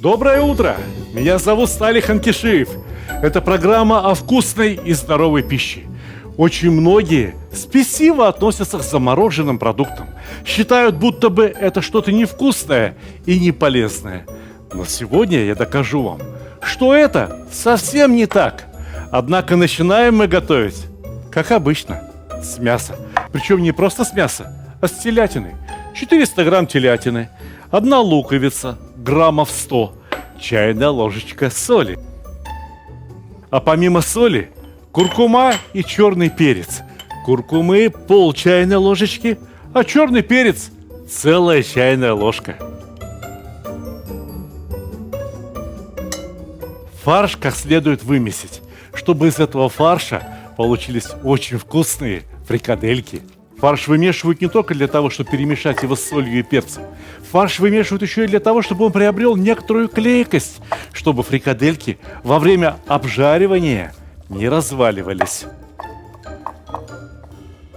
Доброе утро! Меня зовут Сталих Анкишиев. Это программа о вкусной и здоровой пище. Очень многие спесиво относятся к замороженным продуктам. Считают, будто бы это что-то невкусное и не полезное. Но сегодня я докажу вам, что это совсем не так. Однако начинаем мы готовить, как обычно, с мяса. Причем не просто с мяса, а с телятины. 400 грамм телятины, 1 луковица, граммов 100, чайная ложечка соли. А помимо соли, куркума и черный перец. Куркумы пол чайной ложечки, а черный перец целая чайная ложка. Фарш как следует вымесить, чтобы из этого фарша получились очень вкусные фрикадельки. Фарш вымешивают не только для того, чтобы перемешать его с солью и перцем. Фарш вымешивают еще и для того, чтобы он приобрел некоторую клейкость, чтобы фрикадельки во время обжаривания не разваливались.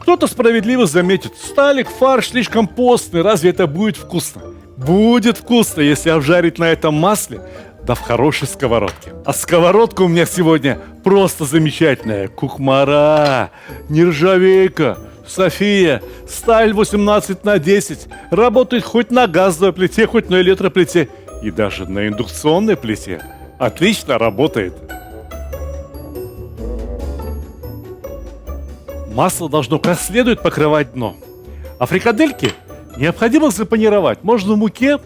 Кто-то справедливо заметит: Сталик, фарш слишком постный, разве это будет вкусно? Будет вкусно, если обжарить на этом масле, да в хорошей сковородке. А сковородка у меня сегодня просто замечательная. Кухмара, нержавейка, София, сталь 18×10. Работает хоть на газовой плите, хоть на электроплите. И даже на индукционной плите. Отлично работает. Масло должно как следует покрывать дно. А фрикадельки необходимо запанировать. Можно в муке,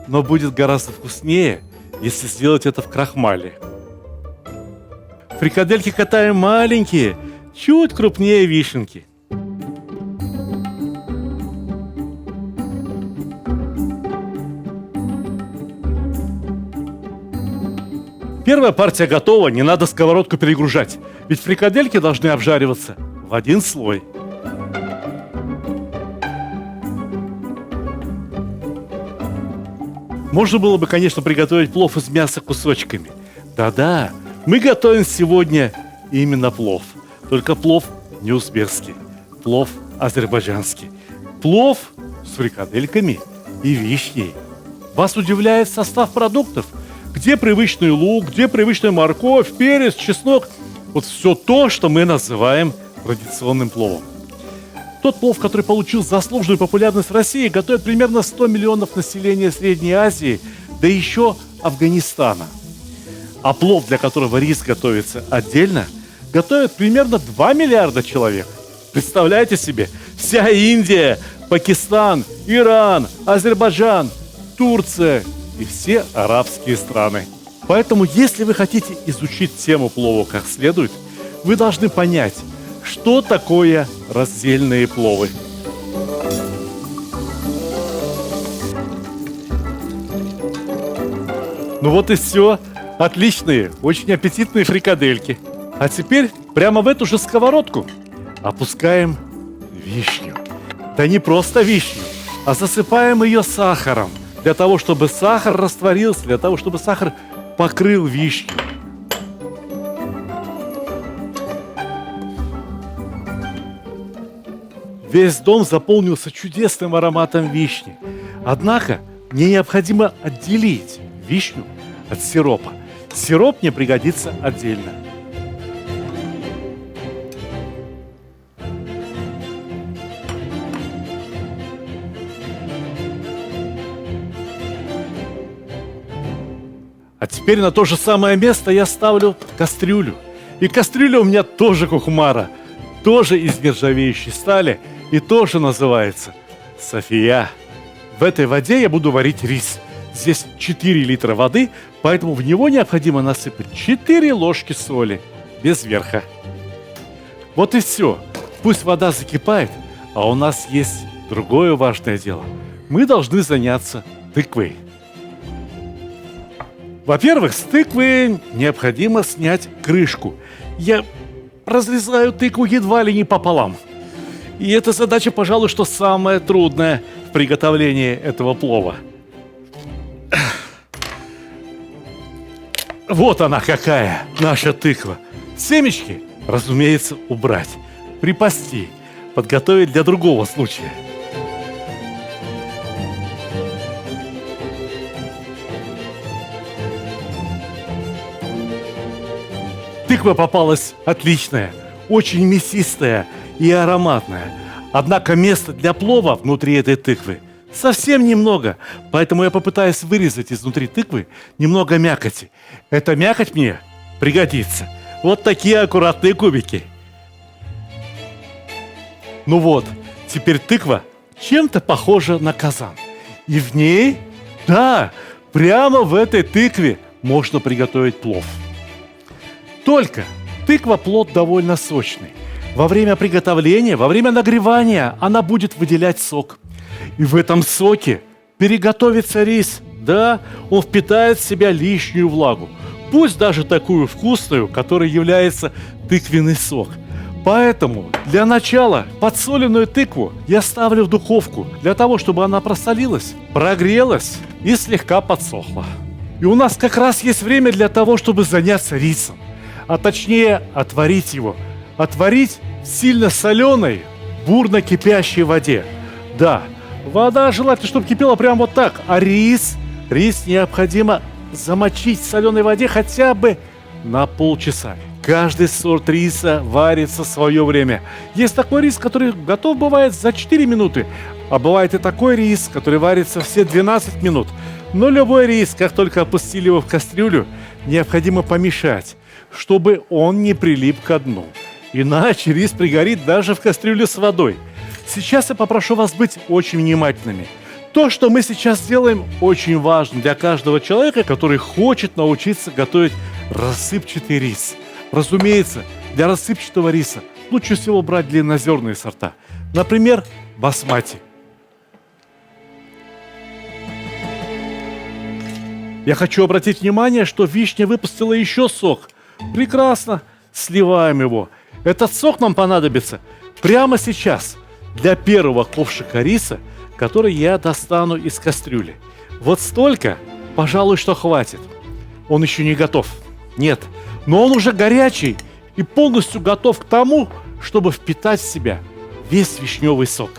но будет гораздо вкуснее, если сделать это в крахмале. Фрикадельки катаем маленькие, чуть крупнее вишенки. Первая партия готова, не надо сковородку перегружать, ведь фрикадельки должны обжариваться в один слой. Можно было бы, конечно, приготовить плов из мяса кусочками. Да-да, мы готовим сегодня именно плов. Только плов не узбекский, плов азербайджанский. Плов с фрикадельками и вишней. Вас удивляет состав продуктов? Где привычный лук, где привычная морковь, перец, чеснок? Вот все то, что мы называем традиционным пловом. Тот плов, который получил заслуженную популярность в России, готовят примерно 100 миллионов населения Средней Азии, да еще Афганистана. А плов, для которого рис готовится отдельно, готовят примерно 2 миллиарда человек. Представляете себе, вся Индия, Пакистан, Иран, Азербайджан, Турция и все арабские страны. Поэтому, если вы хотите изучить тему плова как следует, вы должны понять, что такое раздельные пловы. Ну вот и все. Отличные, очень аппетитные фрикадельки. А теперь прямо в эту же сковородку опускаем вишню. Да не просто вишню, а засыпаем ее сахаром. Для того, чтобы сахар растворился, для того, чтобы сахар покрыл вишню. Весь дом заполнился чудесным ароматом вишни. Однако мне необходимо отделить вишню от сиропа. Сироп мне пригодится отдельно. А теперь на то же самое место я ставлю кастрюлю. И кастрюля у меня тоже кухмара, тоже из нержавеющей стали и тоже называется София. В этой воде я буду варить рис. Здесь 4 литра воды, поэтому в него необходимо насыпать 4 ложки соли, без верха. Вот и все. Пусть вода закипает, а у нас есть другое важное дело. Мы должны заняться тыквой. Во-первых, с тыквы необходимо снять крышку. Я разрезаю тыкву едва ли не пополам. И эта задача, пожалуй, что самая трудная в приготовлении этого плова. Вот она какая, наша тыква. Семечки, разумеется, убрать, припасти, подготовить для другого случая. Тыква попалась отличная, очень мясистая и ароматная. Однако места для плова внутри этой тыквы совсем немного, поэтому я попытаюсь вырезать изнутри тыквы немного мякоти. Эта мякоть мне пригодится. Вот такие аккуратные кубики. Ну вот, теперь тыква чем-то похожа на казан. И в ней, да, прямо в этой тыкве можно приготовить плов. Только тыква плод довольно сочный. Во время приготовления, во время нагревания она будет выделять сок. И в этом соке переготовится рис. Да, он впитает в себя лишнюю влагу. Пусть даже такую вкусную, которой является тыквенный сок. Поэтому для начала подсоленную тыкву я ставлю в духовку, для того, чтобы она просолилась, прогрелась и слегка подсохла. И у нас как раз есть время для того, чтобы заняться рисом. А точнее, отварить его. Отварить в сильно соленой, бурно кипящей воде. Да, вода желательно, чтобы кипела прямо вот так. А рис необходимо замочить в соленой воде хотя бы на полчаса. Каждый сорт риса варится в свое время. Есть такой рис, который готов бывает за 4 минуты. А бывает и такой рис, который варится все 12 минут. Но любой рис, как только опустили его в кастрюлю, необходимо помешать, чтобы он не прилип ко дну. Иначе рис пригорит даже в кастрюле с водой. Сейчас я попрошу вас быть очень внимательными. То, что мы сейчас делаем, очень важно для каждого человека, который хочет научиться готовить рассыпчатый рис. Разумеется, для рассыпчатого риса лучше всего брать длиннозерные сорта. Например, басмати. Я хочу обратить внимание, что вишня выпустила еще сок. Прекрасно, сливаем его. Этот сок нам понадобится прямо сейчас для первого ковшика риса, который я достану из кастрюли. Вот столько, пожалуй, что хватит. Он еще не готов. Нет, но он уже горячий и полностью готов к тому, чтобы впитать в себя весь вишневый сок.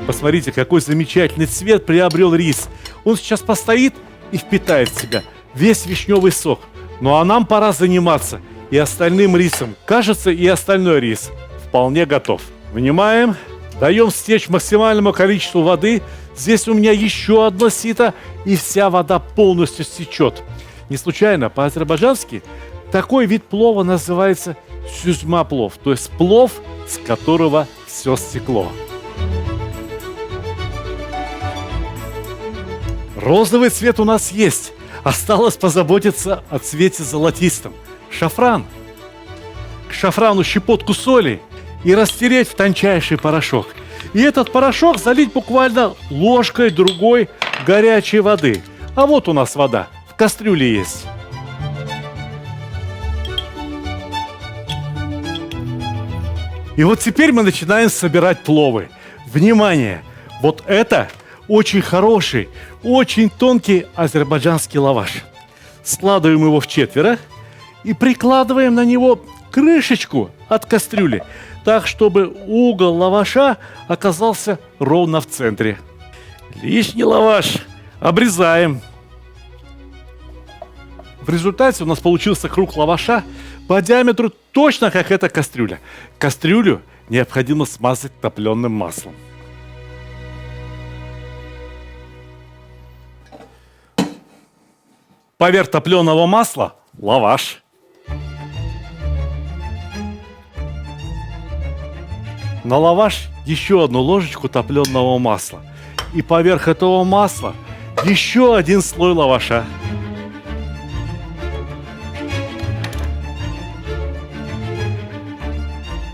Посмотрите, какой замечательный цвет приобрел рис. Он сейчас постоит и впитает в себя весь вишневый сок. Ну а нам пора заниматься и остальным рисом. Кажется, и остальной рис вполне готов. Вынимаем, даем стечь максимальному количеству воды. Здесь у меня еще одно сито, и вся вода полностью стечет. Не случайно, по-азербайджански такой вид плова называется сюзьма плов, то есть плов, с которого все стекло. Розовый цвет у нас есть. Осталось позаботиться о цвете золотистом. Шафран. К шафрану щепотку соли и растереть в тончайший порошок. И этот порошок залить буквально ложкой другой горячей воды. А вот у нас вода. В кастрюле есть. И вот теперь мы начинаем собирать пловы. Внимание! Вот это очень хороший, очень тонкий азербайджанский лаваш. Складываем его в четверо и прикладываем на него крышечку от кастрюли, так, чтобы угол лаваша оказался ровно в центре. Лишний лаваш обрезаем. В результате у нас получился круг лаваша по диаметру точно как эта кастрюля. Кастрюлю необходимо смазать топленым маслом. Поверх топленого масла лаваш. На лаваш еще одну ложечку топленого масла. И поверх этого масла еще один слой лаваша.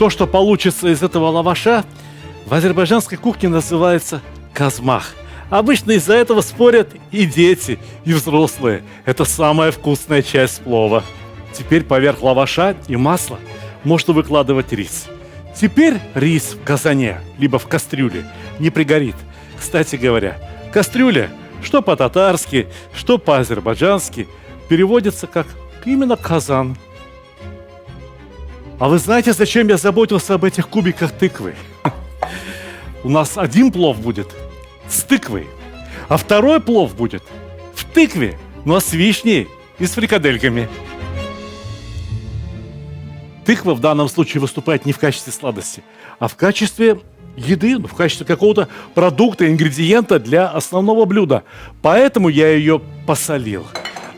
То, что получится из этого лаваша, в азербайджанской кухне называется казмах. Обычно из-за этого спорят и дети, и взрослые. Это самая вкусная часть плова. Теперь поверх лаваша и масла можно выкладывать рис. Теперь рис в казане, либо в кастрюле, не пригорит. Кстати говоря, кастрюля, что по-татарски, что по-азербайджански, переводится как именно казан. А вы знаете, зачем я заботился об этих кубиках тыквы? У нас один плов будет с тыквой. А второй плов будет в тыкве, но с вишней и с фрикадельками. Тыква в данном случае выступает не в качестве сладости, а в качестве еды, в качестве какого-то продукта, ингредиента для основного блюда. Поэтому я ее посолил.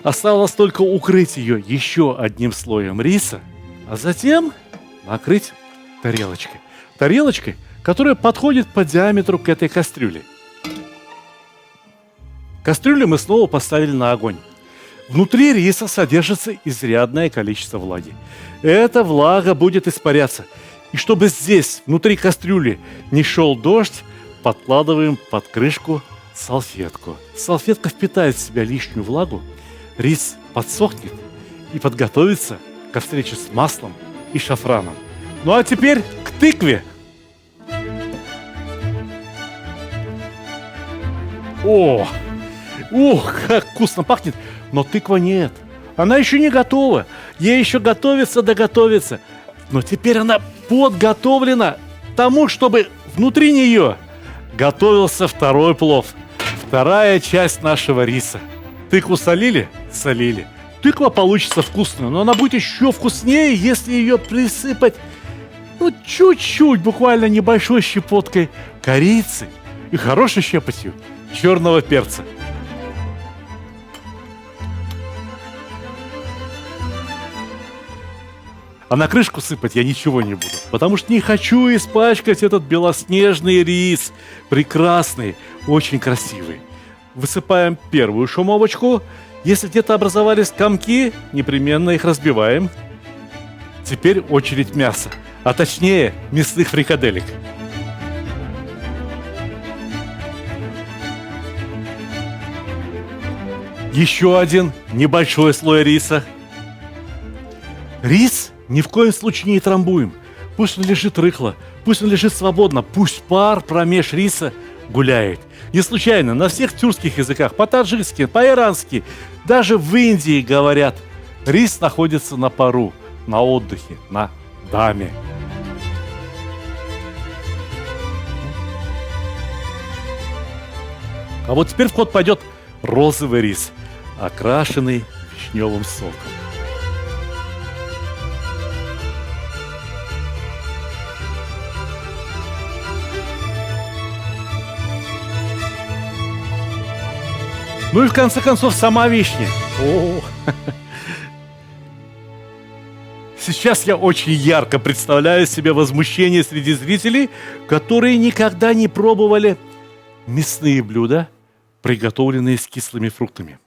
Осталось только укрыть ее еще одним слоем риса, а затем накрыть тарелочкой. Тарелочкой, которая подходит по диаметру к этой кастрюле. Кастрюлю мы снова поставили на огонь. Внутри риса содержится изрядное количество влаги. Эта влага будет испаряться. И чтобы здесь, внутри кастрюли, не шел дождь, подкладываем под крышку салфетку. Салфетка впитает в себя лишнюю влагу, рис подсохнет и подготовится ко встрече с маслом и шафраном. Ну а теперь к тыкве. О, ух, как вкусно пахнет! Но тыква нет. Она еще не готова. Ей еще готовится да готовится. Но теперь она подготовлена к тому, чтобы внутри нее готовился второй плов. Вторая часть нашего риса. Тыкву солили? Солили. Тыква получится вкусная, но она будет еще вкуснее, если ее присыпать чуть-чуть, буквально небольшой щепоткой корицы и хорошей щепотью черного перца. А на крышку сыпать я ничего не буду, потому что не хочу испачкать этот белоснежный рис. Прекрасный, очень красивый. Высыпаем первую шумовочку. Если где-то образовались комки, непременно их разбиваем. Теперь очередь мяса, а точнее мясных фрикаделек. Еще один небольшой слой риса. Рис ни в коем случае не трамбуем. Пусть он лежит рыхло, пусть он лежит свободно, пусть пар промеж риса гуляет. Не случайно на всех тюркских языках, по-таджикски, по-ирански, даже в Индии говорят, рис находится на пару, на отдыхе, на даме. А вот теперь в ход пойдет розовый рис, окрашенный вишневым соком. Ну и в конце концов сама вишня. Сейчас я очень ярко представляю себе возмущение среди зрителей, которые никогда не пробовали мясные блюда, приготовленные с кислыми фруктами.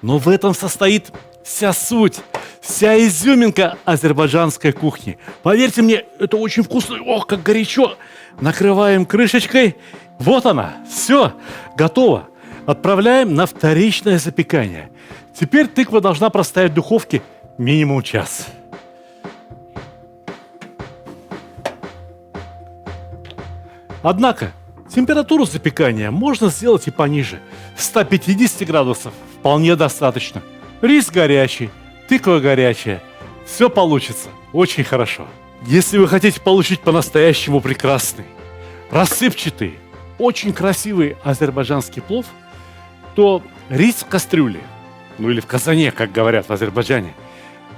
Но в этом состоит вся суть, вся изюминка азербайджанской кухни. Поверьте мне, это очень вкусно. Ох, как горячо! Накрываем крышечкой. Вот она, все, готово. Отправляем на вторичное запекание. Теперь тыква должна простоять в духовке минимум час. Однако температуру запекания можно сделать и пониже. 150 градусов вполне достаточно. Рис горячий, тыква горячая. Все получится очень хорошо. Если вы хотите получить по-настоящему прекрасный, рассыпчатый, очень красивый азербайджанский плов, то рис в кастрюле, ну или в казане, как говорят в Азербайджане,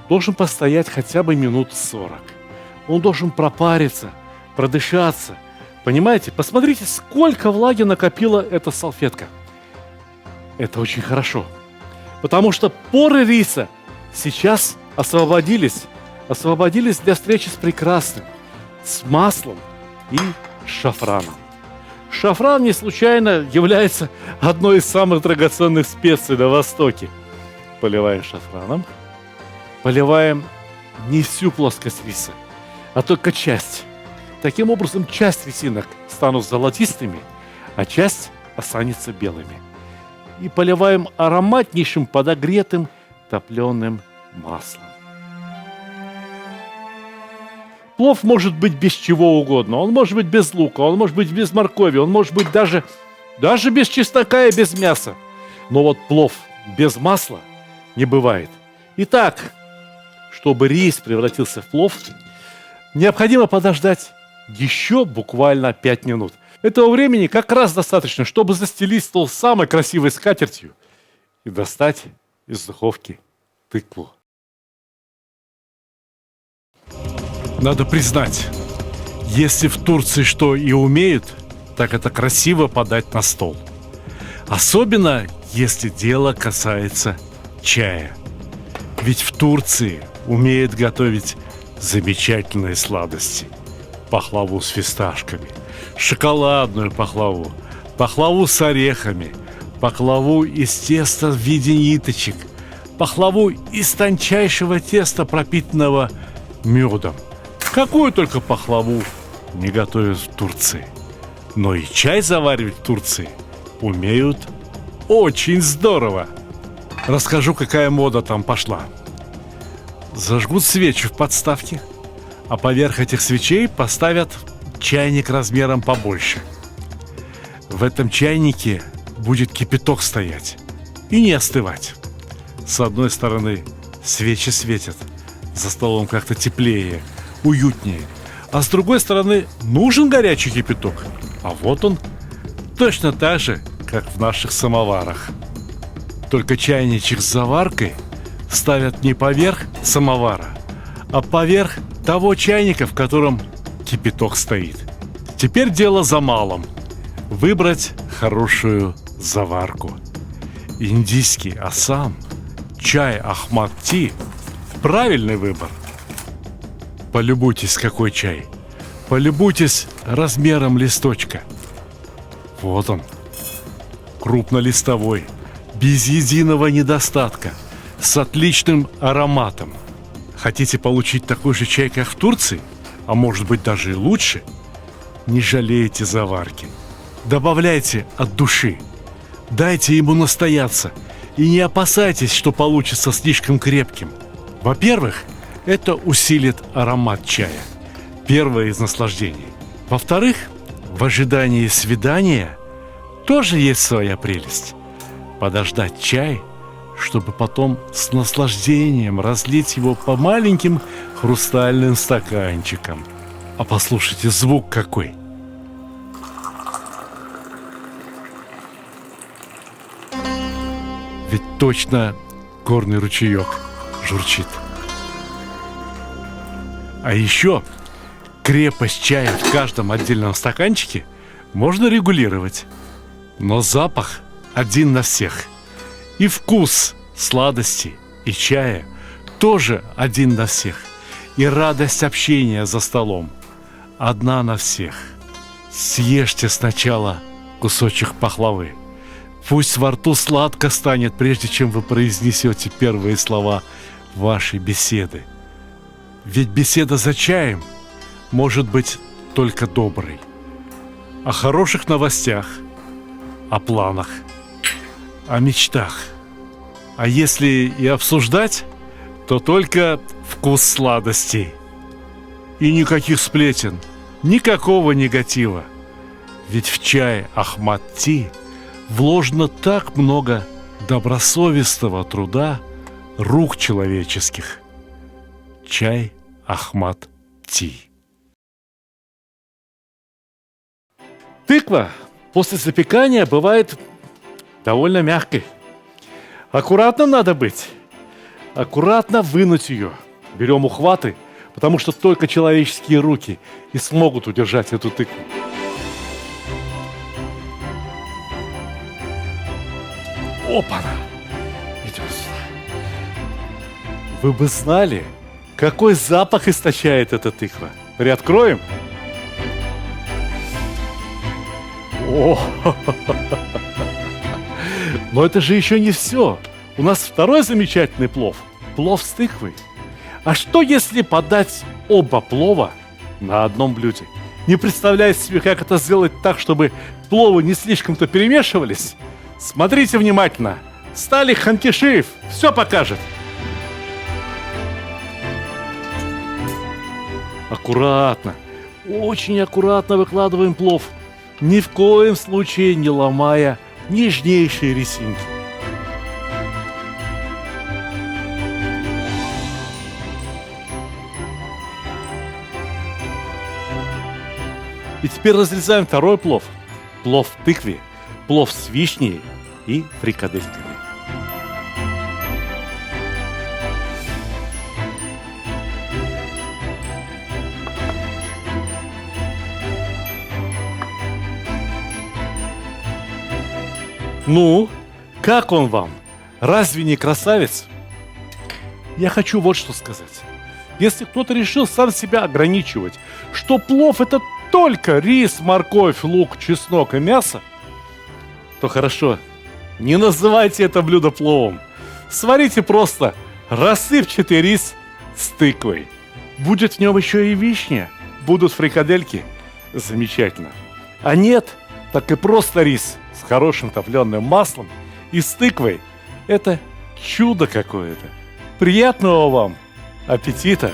должен постоять хотя бы минут 40. Он должен пропариться, продышаться. Понимаете? Посмотрите, сколько влаги накопила эта салфетка. Это очень хорошо. Потому что поры риса сейчас освободились для встречи с прекрасным, с маслом и шафраном. Шафран не случайно является одной из самых драгоценных специй на Востоке. Поливаем шафраном. Поливаем не всю плоскость риса, а только часть. Таким образом, часть рисинок станут золотистыми, а часть останется белыми. И поливаем ароматнейшим подогретым топленым маслом. Плов может быть без чего угодно. Он может быть без лука, он может быть без моркови, он может быть даже без чеснока и без мяса. Но вот плов без масла не бывает. Итак, чтобы рис превратился в плов, необходимо подождать еще буквально 5 минут. Этого времени как раз достаточно, чтобы застелить стол самой красивой скатертью и достать из духовки тыкву. Надо признать, если в Турции что и умеют, так это красиво подать на стол. Особенно, если дело касается чая. Ведь в Турции умеют готовить замечательные сладости. Пахлаву с фисташками, шоколадную пахлаву, пахлаву с орехами, пахлаву из теста в виде ниточек, пахлаву из тончайшего теста, пропитанного медом. Какую только пахлаву не готовят в Турции. Но и чай заваривать в Турции умеют очень здорово. Расскажу, какая мода там пошла. Зажгут свечи в подставке, а поверх этих свечей поставят чайник размером побольше. В этом чайнике будет кипяток стоять и не остывать. С одной стороны свечи светят, за столом как-то теплее, уютнее. А с другой стороны нужен горячий кипяток. А вот он, точно так же, как в наших самоварах. Только чайничек с заваркой ставят не поверх самовара, а поверх того чайника, в котором кипяток стоит. Теперь дело за малым. Выбрать хорошую заварку. Индийский Ассам, чай Ахмад-Ти – правильный выбор. Полюбуйтесь, какой чай. Полюбуйтесь размером листочка. Вот он, крупнолистовой, без единого недостатка, с отличным ароматом. Хотите получить такой же чай, как в Турции? А может быть даже и лучше? Не жалейте заварки. Добавляйте от души. Дайте ему настояться. И не опасайтесь, что получится слишком крепким. Во-первых, это усилит аромат чая. Первое из наслаждений. Во-вторых, в ожидании свидания тоже есть своя прелесть. Подождать чай, чтобы потом с наслаждением разлить его по маленьким хрустальным стаканчикам. А послушайте, звук какой! Ведь точно горный ручеек журчит. А еще крепость чая в каждом отдельном стаканчике можно регулировать. Но запах один на всех. И вкус сладости и чая тоже один на всех. И радость общения за столом одна на всех. Съешьте сначала кусочек пахлавы. Пусть во рту сладко станет, прежде чем вы произнесете первые слова вашей беседы. Ведь беседа за чаем может быть только доброй. О хороших новостях, о планах, о мечтах. А если и обсуждать, то только вкус сладостей. И никаких сплетен, никакого негатива. Ведь в чай Ахмад-Ти вложено так много добросовестного труда рук человеческих. Чай Ахмад-Ти. Тыква после запекания бывает довольно мягкой. Аккуратно надо быть. Аккуратно вынуть ее. Берем ухваты, потому что только человеческие руки и смогут удержать эту тыкву. Опа-на! Идем сюда. Вы бы знали, какой запах источает эта тыква. Приоткроем? О! Но это же еще не все. У нас второй замечательный плов. Плов с тыквой. А что если подать оба плова на одном блюде? Не представляете себе, как это сделать так, чтобы пловы не слишком-то перемешивались? Смотрите внимательно. Сталик Ханкишиев все покажет. Аккуратно, очень аккуратно выкладываем плов, ни в коем случае не ломая нежнейшие резинки. И теперь разрезаем второй плов. Плов в тыкве, плов с вишней и фрикадельками. Ну, как он вам? Разве не красавец? Я хочу вот что сказать. Если кто-то решил сам себя ограничивать, что плов это только рис, морковь, лук, чеснок и мясо, то хорошо, не называйте это блюдо пловом. Сварите просто рассыпчатый рис с тыквой. Будет в нем еще и вишня, будут фрикадельки. Замечательно. А нет, так и просто рис с хорошим топленым маслом и с тыквой. Это чудо какое-то. Приятного вам аппетита!